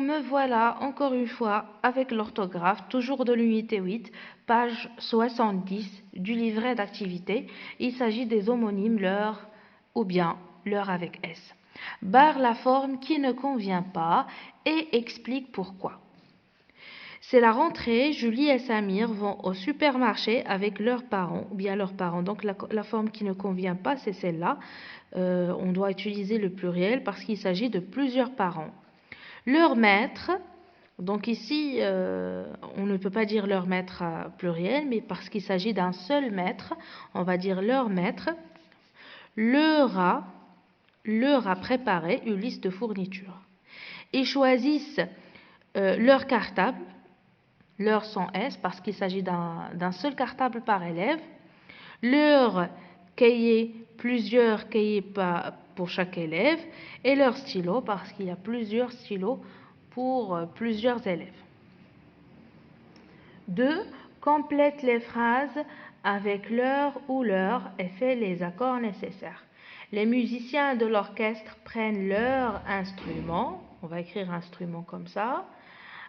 me voilà encore une fois avec l'orthographe, toujours de l'unité 8, page 70 du livret d'activité. Il s'agit des homonymes leur ou bien leur avec S. Barre la forme qui ne convient pas et explique pourquoi. C'est la rentrée, Julie et Samir vont au supermarché avec leurs parents, ou bien leurs parents. Donc la forme qui ne convient pas, c'est celle-là. On doit utiliser le pluriel parce qu'il s'agit de plusieurs parents. Leur maître, donc ici, on ne peut pas dire leur maître à pluriel, mais parce qu'il s'agit d'un seul maître, on va dire leur maître, leur a préparé une liste de fournitures. Ils choisissent leur cartable, leur sans S, parce qu'il s'agit d'un seul cartable par élève, leur cahier, plusieurs cahiers pour chaque élève, et leur stylo, parce qu'il y a plusieurs stylos pour plusieurs élèves. 2. Complète les phrases avec leur ou leur et fais les accords nécessaires. Les musiciens de l'orchestre prennent leur instrument. On va écrire instrument comme ça.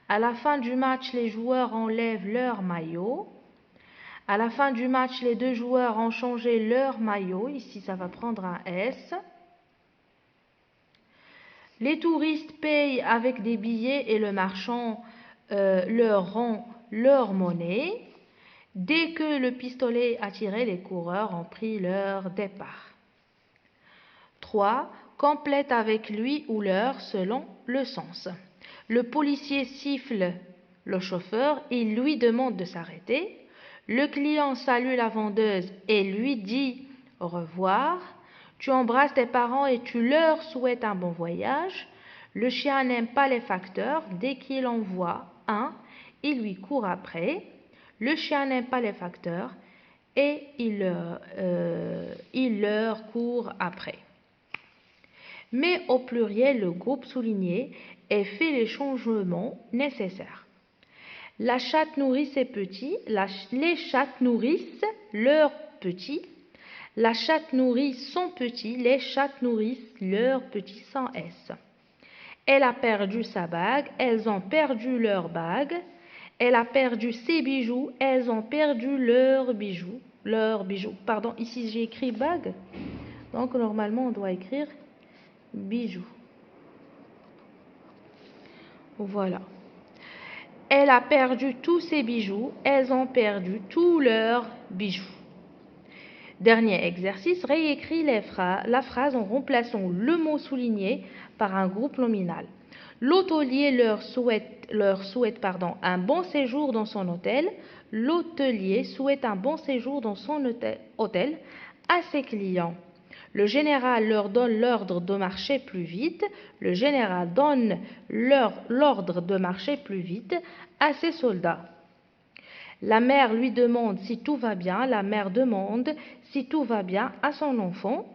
À la fin du match, les joueurs enlèvent leur maillot. À la fin du match, les deux joueurs ont changé leur maillot. Ici, ça va prendre un S. Les touristes payent avec des billets et le marchand leur rend leur monnaie. Dès que le pistolet a tiré, les coureurs ont pris leur départ. 3. Complète avec lui ou leur selon le sens. Le policier siffle le chauffeur et lui demande de s'arrêter. Le client salue la vendeuse et lui dit au revoir. Tu embrasses tes parents et tu leur souhaites un bon voyage. Le chien n'aime pas les facteurs. Dès qu'il en voit un, il lui court après. Le chien n'aime pas les facteurs et il leur court après. Mais au pluriel le groupe souligné et fait les changements nécessaires. La chatte nourrit ses petits, les chattes nourrissent leurs petits, la chatte nourrit son petit, les chattes nourrissent leurs petits sans S. Elle a perdu sa bague, elles ont perdu leur bague. Elle a perdu ses bijoux, elles ont perdu leurs bijoux. Pardon, ici j'ai écrit bague, donc normalement on doit écrire bijoux. Voilà. Elle a perdu tous ses bijoux, elles ont perdu tous leurs bijoux. Dernier exercice, réécris la phrase en remplaçant le mot souligné par un groupe nominal. L'hôtelier leur souhaite un bon séjour dans son hôtel. L'hôtelier souhaite un bon séjour dans son hôtel à ses clients. Le général leur donne l'ordre de marcher plus vite. Le général donne l'ordre de marcher plus vite à ses soldats. La mère lui demande si tout va bien. La mère demande si tout va bien à son enfant.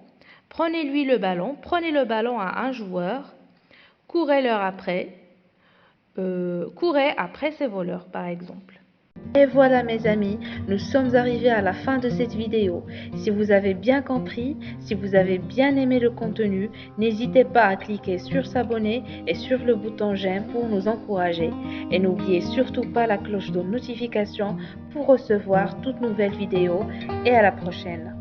Prenez le ballon à un joueur. Courez après ces voleurs, par exemple. Et voilà mes amis, nous sommes arrivés à la fin de cette vidéo. Si vous avez bien compris, si vous avez bien aimé le contenu, n'hésitez pas à cliquer sur s'abonner et sur le bouton j'aime pour nous encourager. Et n'oubliez surtout pas la cloche de notification pour recevoir toutes nouvelles vidéos. Et à la prochaine.